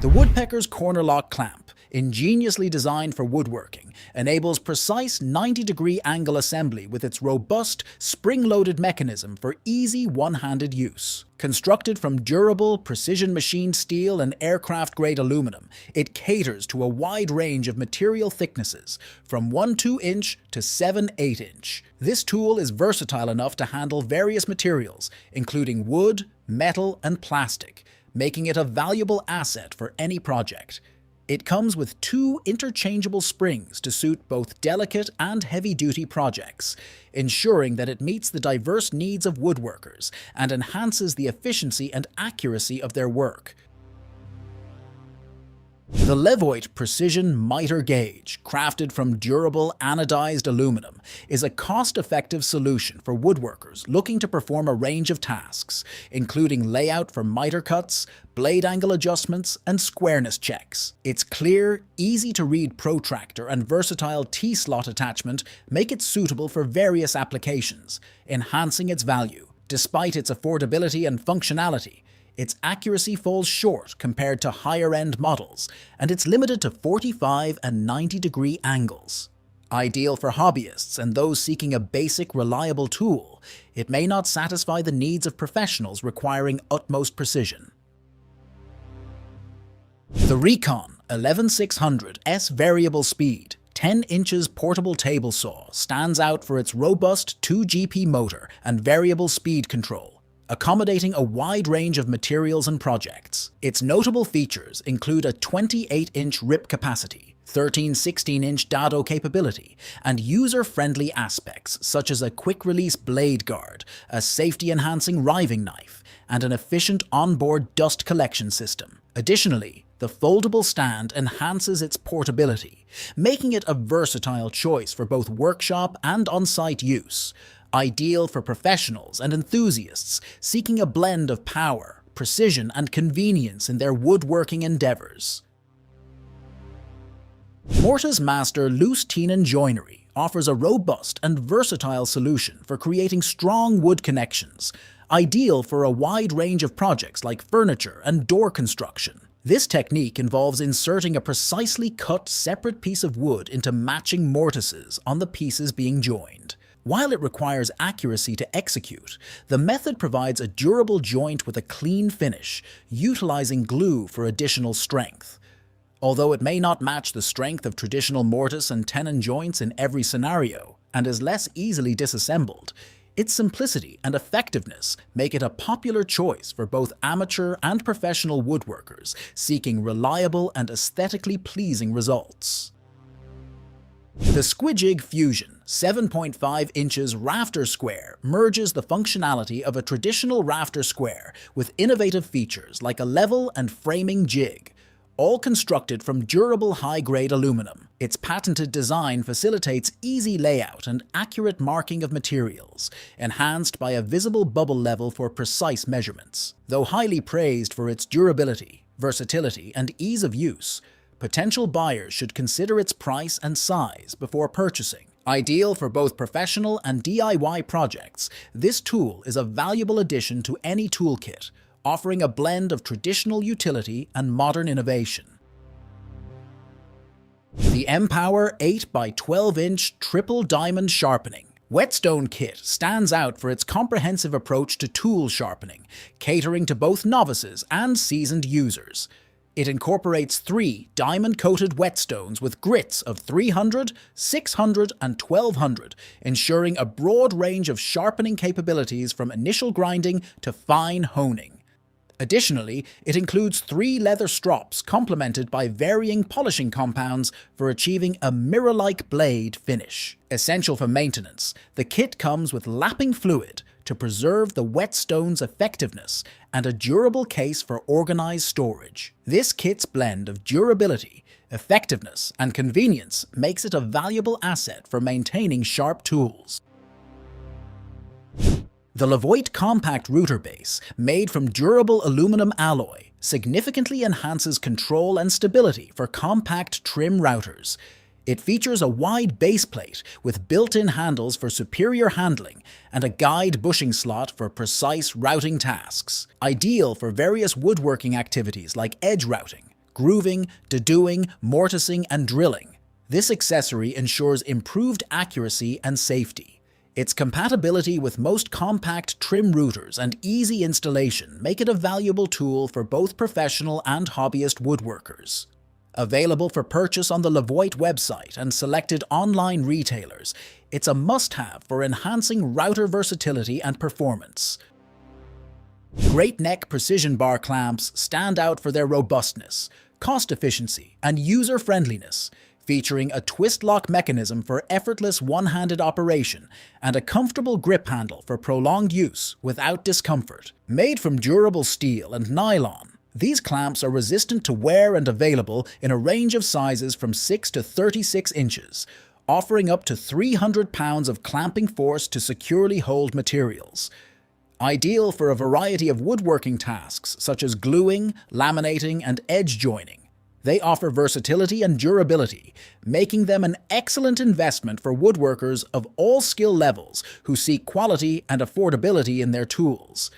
The Woodpecker's CornerLock clamp, ingeniously designed for woodworking, enables precise 90-degree angle assembly with its robust, spring-loaded mechanism for easy one-handed use. Constructed from durable, precision-machined steel and aircraft-grade aluminum, it caters to a wide range of material thicknesses, from 1 2-inch to 7 8-inch. This tool is versatile enough to handle various materials, including wood, metal, and plastic, making it a valuable asset for any project. It comes with 2 interchangeable springs to suit both delicate and heavy-duty projects, ensuring that it meets the diverse needs of woodworkers and enhances the efficiency and accuracy of their work. The Levoite Precision Miter Gauge, crafted from durable anodized aluminum, is a cost-effective solution for woodworkers looking to perform a range of tasks, including layout for miter cuts, blade angle adjustments, and squareness checks. Its clear, easy-to-read protractor and versatile T-slot attachment make it suitable for various applications, enhancing its value. Despite its affordability and functionality, its accuracy falls short compared to higher-end models, and it's limited to 45 and 90-degree angles. Ideal for hobbyists and those seeking a basic, reliable tool, it may not satisfy the needs of professionals requiring utmost precision. The Recon 11600S Variable Speed 10 inches portable table saw stands out for its robust 2GP motor and variable speed control, accommodating a wide range of materials and projects. Its notable features include a 28-inch rip capacity, 13-16-inch dado capability, and user-friendly aspects such as a quick-release blade guard, a safety-enhancing riving knife, and an efficient onboard dust collection system. Additionally, the foldable stand enhances its portability, making it a versatile choice for both workshop and on-site use, ideal for professionals and enthusiasts seeking a blend of power, precision, and convenience in their woodworking endeavors. Mortise Master Loose Tenon Joinery offers a robust and versatile solution for creating strong wood connections, ideal for a wide range of projects like furniture and door construction. This technique involves inserting a precisely cut separate piece of wood into matching mortises on the pieces being joined. While it requires accuracy to execute, the method provides a durable joint with a clean finish, utilizing glue for additional strength. Although it may not match the strength of traditional mortise and tenon joints in every scenario, and is less easily disassembled, its simplicity and effectiveness make it a popular choice for both amateur and professional woodworkers seeking reliable and aesthetically pleasing results. The Squijig Fusion 7.5 inches rafter square merges the functionality of a traditional rafter square with innovative features like a level and framing jig, all constructed from durable high-grade aluminum. Its patented design facilitates easy layout and accurate marking of materials, enhanced by a visible bubble level for precise measurements. Though highly praised for its durability, versatility, and ease of use, potential buyers should consider its price and size before purchasing. Ideal for both professional and DIY projects, this tool is a valuable addition to any toolkit, offering a blend of traditional utility and modern innovation. The MPOWER 8x12-inch Triple Diamond Sharpening Whetstone Kit stands out for its comprehensive approach to tool sharpening, catering to both novices and seasoned users. It incorporates 3 diamond-coated whetstones with grits of 300, 600, and 1200, ensuring a broad range of sharpening capabilities from initial grinding to fine honing. Additionally, it includes 3 leather strops complemented by varying polishing compounds for achieving a mirror-like blade finish. Essential for maintenance, the kit comes with lapping fluid to preserve the whetstone's effectiveness and a durable case for organized storage. This kit's blend of durability, effectiveness, and convenience makes it a valuable asset for maintaining sharp tools. The Levoite compact router base, made from durable aluminum alloy, significantly enhances control and stability for compact trim routers. It features a wide base plate with built-in handles for superior handling and a guide bushing slot for precise routing tasks. Ideal for various woodworking activities like edge routing, grooving, dedewing, mortising, and drilling. This accessory ensures improved accuracy and safety. Its compatibility with most compact trim routers and easy installation make it a valuable tool for both professional and hobbyist woodworkers. Available for purchase on the Levoite website and selected online retailers, it's a must-have for enhancing router versatility and performance. GreatNeck precision bar clamps stand out for their robustness, cost efficiency, and user-friendliness, featuring a twist lock mechanism for effortless one-handed operation and a comfortable grip handle for prolonged use without discomfort. Made from durable steel and nylon, these clamps are resistant to wear and available in a range of sizes from 6 to 36 inches, offering up to 300 pounds of clamping force to securely hold materials. Ideal for a variety of woodworking tasks such as gluing, laminating, and edge joining. They offer versatility and durability, making them an excellent investment for woodworkers of all skill levels who seek quality and affordability in their tools.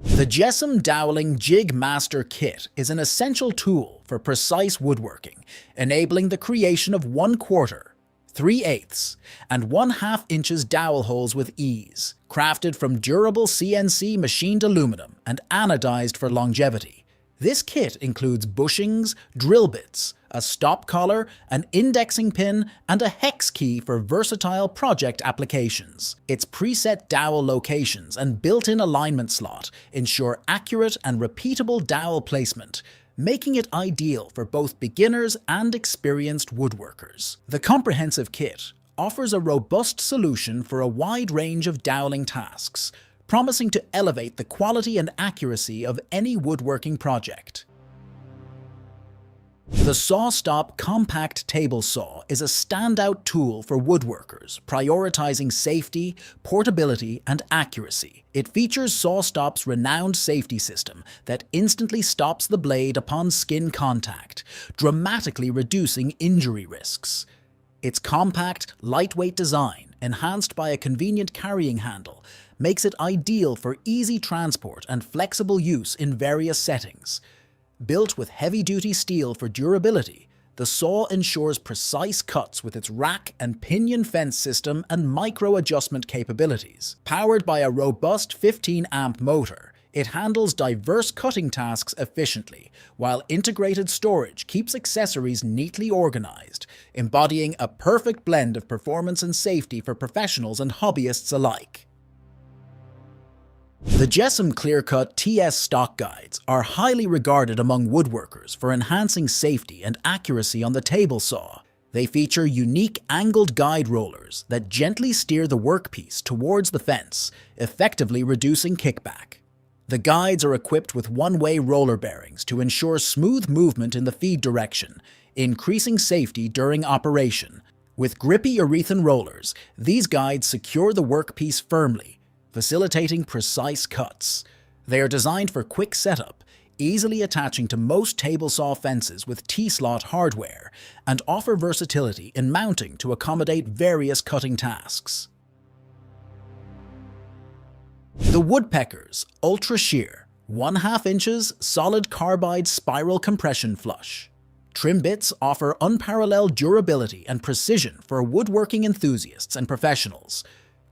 The Jessim Dowelling Jig Master Kit is an essential tool for precise woodworking, enabling the creation of 1/4, 3/8, and 1/2 inches dowel holes with ease, crafted from durable CNC machined aluminum and anodized for longevity. This kit includes bushings, drill bits, a stop collar, an indexing pin, and a hex key for versatile project applications. Its preset dowel locations and built-in alignment slot ensure accurate and repeatable dowel placement, making it ideal for both beginners and experienced woodworkers. The comprehensive kit offers a robust solution for a wide range of doweling tasks, promising to elevate the quality and accuracy of any woodworking project. The SawStop Compact Table Saw is a standout tool for woodworkers, prioritizing safety, portability, and accuracy. It features SawStop's renowned safety system that instantly stops the blade upon skin contact, dramatically reducing injury risks. Its compact, lightweight design, enhanced by a convenient carrying handle, makes it ideal for easy transport and flexible use in various settings. Built with heavy-duty steel for durability, the saw ensures precise cuts with its rack and pinion fence system and micro-adjustment capabilities. Powered by a robust 15-amp motor, it handles diverse cutting tasks efficiently, while integrated storage keeps accessories neatly organized, embodying a perfect blend of performance and safety for professionals and hobbyists alike. The Jessim Clearcut TS stock guides are highly regarded among woodworkers for enhancing safety and accuracy on the table saw. They feature unique angled guide rollers that gently steer the workpiece towards the fence, effectively reducing kickback. The guides are equipped with one-way roller bearings to ensure smooth movement in the feed direction, increasing safety during operation. With grippy urethane rollers, these guides secure the workpiece firmly, facilitating precise cuts. They are designed for quick setup, easily attaching to most table saw fences with T-slot hardware, and offer versatility in mounting to accommodate various cutting tasks. The Woodpecker's Ultra-Shear 1/2 inches solid carbide spiral compression flush. Trim bits offer unparalleled durability and precision for woodworking enthusiasts and professionals.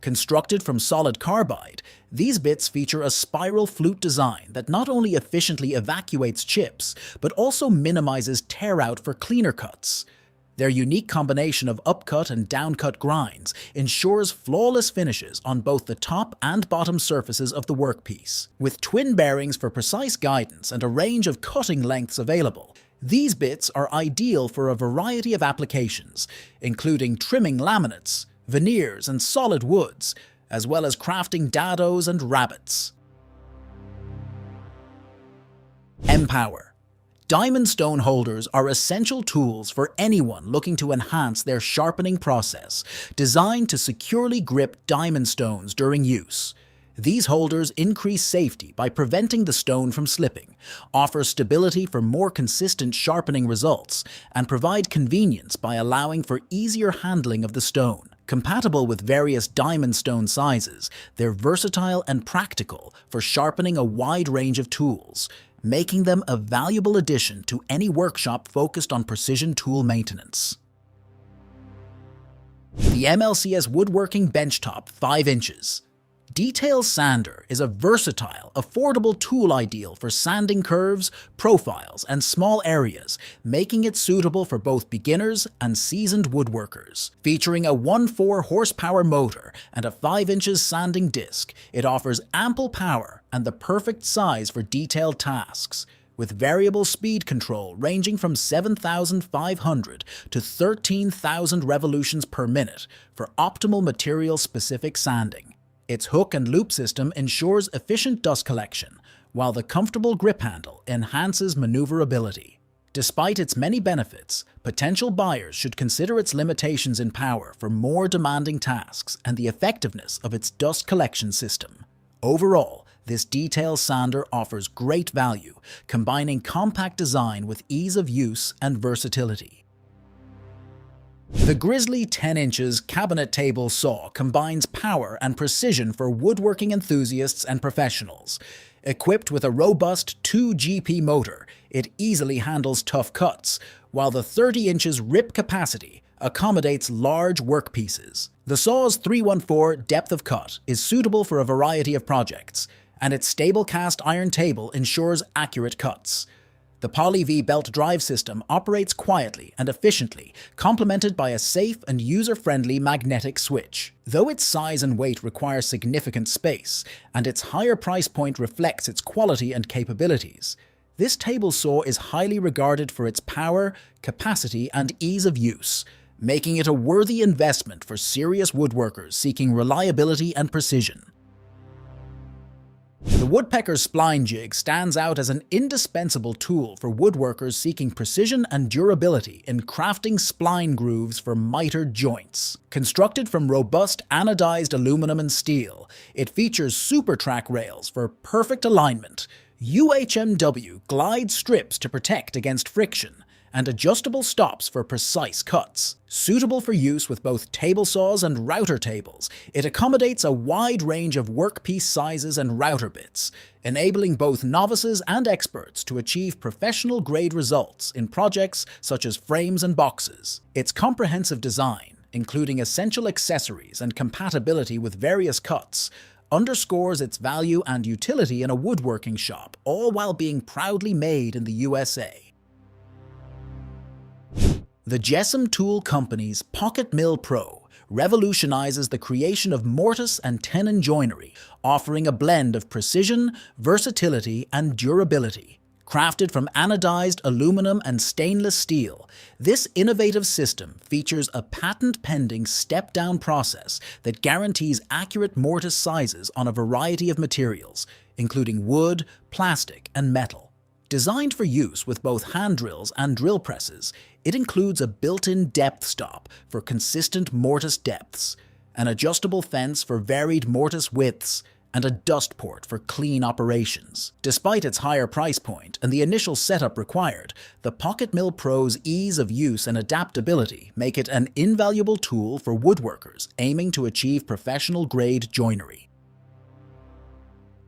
Constructed from solid carbide, these bits feature a spiral flute design that not only efficiently evacuates chips, but also minimizes tear-out for cleaner cuts. Their unique combination of upcut and downcut grinds ensures flawless finishes on both the top and bottom surfaces of the workpiece. With twin bearings for precise guidance and a range of cutting lengths available, these bits are ideal for a variety of applications, including trimming laminates, veneers, and solid woods, as well as crafting dados and rabbets. MPOWER. Diamond stone holders are essential tools for anyone looking to enhance their sharpening process, designed to securely grip diamond stones during use. These holders increase safety by preventing the stone from slipping, offer stability for more consistent sharpening results, and provide convenience by allowing for easier handling of the stone. Compatible with various diamond stone sizes, they're versatile and practical for sharpening a wide range of tools, making them a valuable addition to any workshop focused on precision tool maintenance. The MLCS Woodworking Benchtop 5 inches. Detail Sander is a versatile, affordable tool ideal for sanding curves, profiles, and small areas, making it suitable for both beginners and seasoned woodworkers. Featuring a 1.4 horsepower motor and a 5 inches sanding disc, it offers ample power and the perfect size for detailed tasks, with variable speed control ranging from 7,500 to 13,000 revolutions per minute for optimal material-specific sanding. Its hook and loop system ensures efficient dust collection, while the comfortable grip handle enhances maneuverability. Despite its many benefits, potential buyers should consider its limitations in power for more demanding tasks and the effectiveness of its dust collection system. Overall, this detail sander offers great value, combining compact design with ease of use and versatility. The Grizzly 10 inches cabinet table saw combines power and precision for woodworking enthusiasts and professionals. Equipped with a robust 2 GP motor, it easily handles tough cuts, while the 30 inches rip capacity accommodates large workpieces. The saw's 314 depth of cut is suitable for a variety of projects, and its stable cast iron table ensures accurate cuts. The Poly V belt drive system operates quietly and efficiently, complemented by a safe and user-friendly magnetic switch. Though its size and weight require significant space, and its higher price point reflects its quality and capabilities, this table saw is highly regarded for its power, capacity, and ease of use, making it a worthy investment for serious woodworkers seeking reliability and precision. The Woodpecker Spline jig stands out as an indispensable tool for woodworkers seeking precision and durability in crafting spline grooves for mitered joints. Constructed from robust anodized aluminum and steel, it features super track rails for perfect alignment, UHMW glide strips to protect against friction, and adjustable stops for precise cuts. Suitable for use with both table saws and router tables, it accommodates a wide range of workpiece sizes and router bits, enabling both novices and experts to achieve professional-grade results in projects such as frames and boxes. Its comprehensive design, including essential accessories and compatibility with various cuts, underscores its value and utility in a woodworking shop, all while being proudly made in the USA. The Jessem Tool Company's Pocket Mill Pro revolutionizes the creation of mortise and tenon joinery, offering a blend of precision, versatility, and durability. Crafted from anodized aluminum and stainless steel, this innovative system features a patent-pending step-down process that guarantees accurate mortise sizes on a variety of materials, including wood, plastic, and metal. Designed for use with both hand drills and drill presses, it includes a built-in depth stop for consistent mortise depths, an adjustable fence for varied mortise widths, and a dust port for clean operations. Despite its higher price point and the initial setup required, the Pocket Mill Pro's ease of use and adaptability make it an invaluable tool for woodworkers aiming to achieve professional-grade joinery.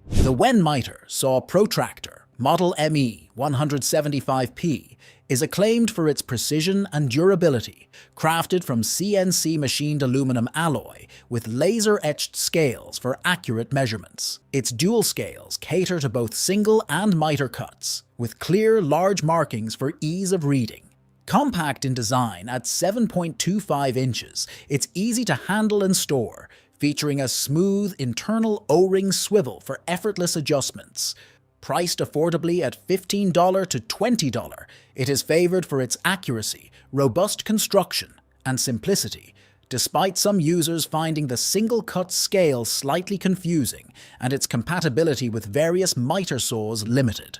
The Wen Miter Saw Protractor Model ME 175P is acclaimed for its precision and durability, crafted from CNC machined aluminum alloy with laser-etched scales for accurate measurements. Its dual scales cater to both single and miter cuts, with clear, large markings for ease of reading. Compact in design at 7.25 inches, it's easy to handle and store, featuring a smooth internal O-ring swivel for effortless adjustments. Priced affordably at $15 to $20, it is favored for its accuracy, robust construction, and simplicity, despite some users finding the single-cut scale slightly confusing and its compatibility with various miter saws limited.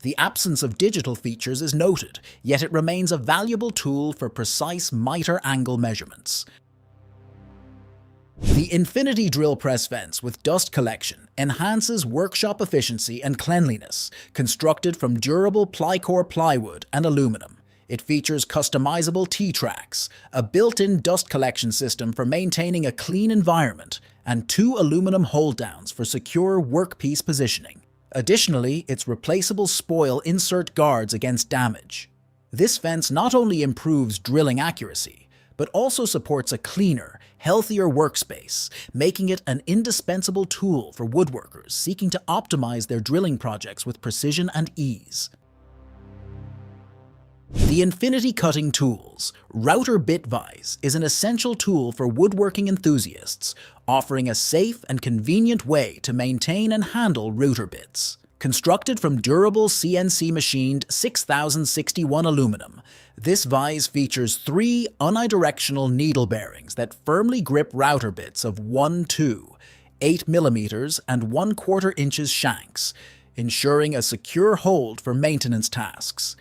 The absence of digital features is noted, yet it remains a valuable tool for precise miter angle measurements. The Infinity Drill Press Fence with dust collection enhances workshop efficiency and cleanliness. Constructed from durable Plycore plywood and aluminum, it features customizable T-tracks, a built-in dust collection system for maintaining a clean environment, and 2 aluminum hold-downs for secure workpiece positioning. Additionally, its replaceable spoil insert guards against damage. This fence not only improves drilling accuracy, but also supports a cleaner, healthier workspace, making it an indispensable tool for woodworkers seeking to optimize their drilling projects with precision and ease. The Infinity Cutting Tools Router Bit Vise is an essential tool for woodworking enthusiasts, offering a safe and convenient way to maintain and handle router bits. Constructed from durable CNC-machined 6061 aluminum, this vise features 3 unidirectional needle bearings that firmly grip router bits of 1, 2, 8 mm and 1/4 inches shanks, ensuring a secure hold for maintenance tasks.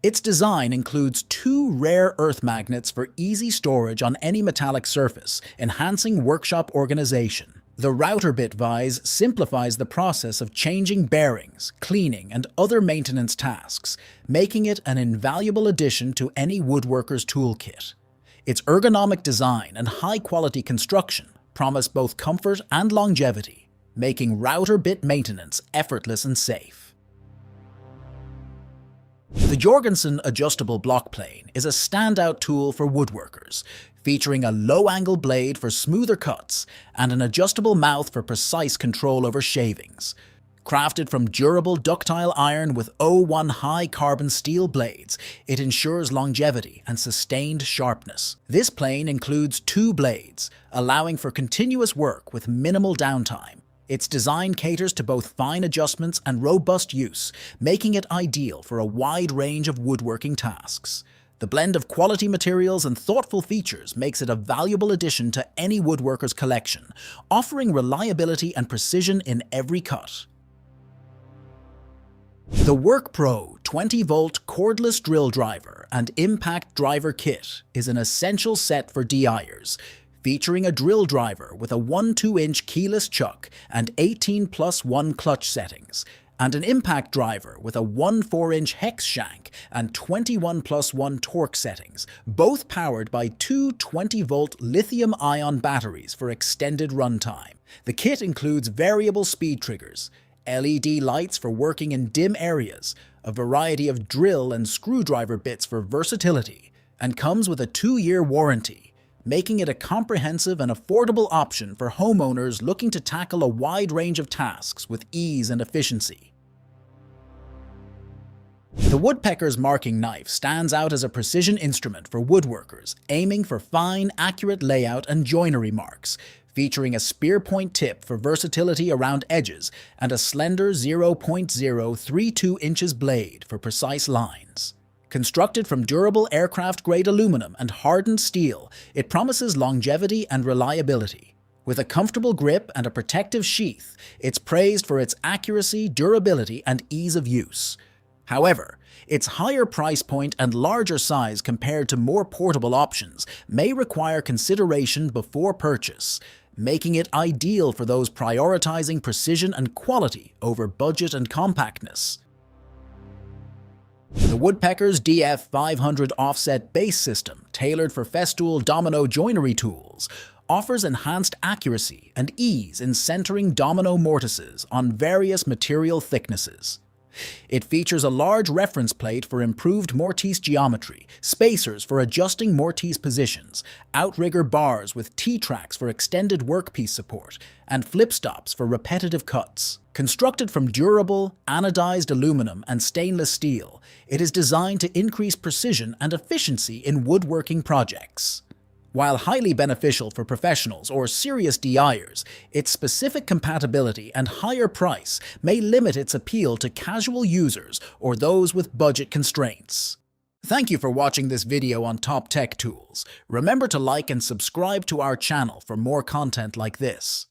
Its design includes 2 rare earth magnets for easy storage on any metallic surface, enhancing workshop organization. The router bit vise simplifies the process of changing bearings, cleaning, and other maintenance tasks, making it an invaluable addition to any woodworker's toolkit. Its ergonomic design and high-quality construction promise both comfort and longevity, making router bit maintenance effortless and safe. The Jorgensen Adjustable Block Plane is a standout tool for woodworkers, featuring a low-angle blade for smoother cuts and an adjustable mouth for precise control over shavings. Crafted from durable ductile iron with O1 high carbon steel blades, it ensures longevity and sustained sharpness. This plane includes 2 blades, allowing for continuous work with minimal downtime. Its design caters to both fine adjustments and robust use, making it ideal for a wide range of woodworking tasks. The blend of quality materials and thoughtful features makes it a valuable addition to any woodworker's collection, offering reliability and precision in every cut. The WorkPro 20-volt cordless drill driver and impact driver kit is an essential set for DIers, featuring a drill driver with a 1/2-inch keyless chuck and 18+1 clutch settings, and an impact driver with a 1/4-inch hex shank and 21+1 torque settings, both powered by 2 20-volt lithium-ion batteries for extended runtime. The kit includes variable speed triggers, LED lights for working in dim areas, a variety of drill and screwdriver bits for versatility, and comes with a 2-year warranty, making it a comprehensive and affordable option for homeowners looking to tackle a wide range of tasks with ease and efficiency. The Woodpecker's marking knife stands out as a precision instrument for woodworkers aiming for fine, accurate layout and joinery marks, featuring a spear point tip for versatility around edges and a slender 0.032 inches blade for precise lines. Constructed from durable aircraft-grade aluminum and hardened steel, it promises longevity and reliability. With a comfortable grip and a protective sheath, it's praised for its accuracy, durability, and ease of use. However, its higher price point and larger size compared to more portable options may require consideration before purchase, making it ideal for those prioritizing precision and quality over budget and compactness. The Woodpecker's DF500 offset base system, tailored for festool domino joinery tools, offers enhanced accuracy and ease in centering domino mortises on various material thicknesses. It features a large reference plate for improved mortise geometry, spacers for adjusting mortise positions, outrigger bars with T-tracks for extended workpiece support, and flip stops for repetitive cuts. Constructed from durable, anodized aluminum and stainless steel, it is designed to increase precision and efficiency in woodworking projects. While highly beneficial for professionals or serious DIers, its specific compatibility and higher price may limit its appeal to casual users or those with budget constraints. Thank you for watching this video on top tech tools. Remember to like and subscribe to our channel for more content like this.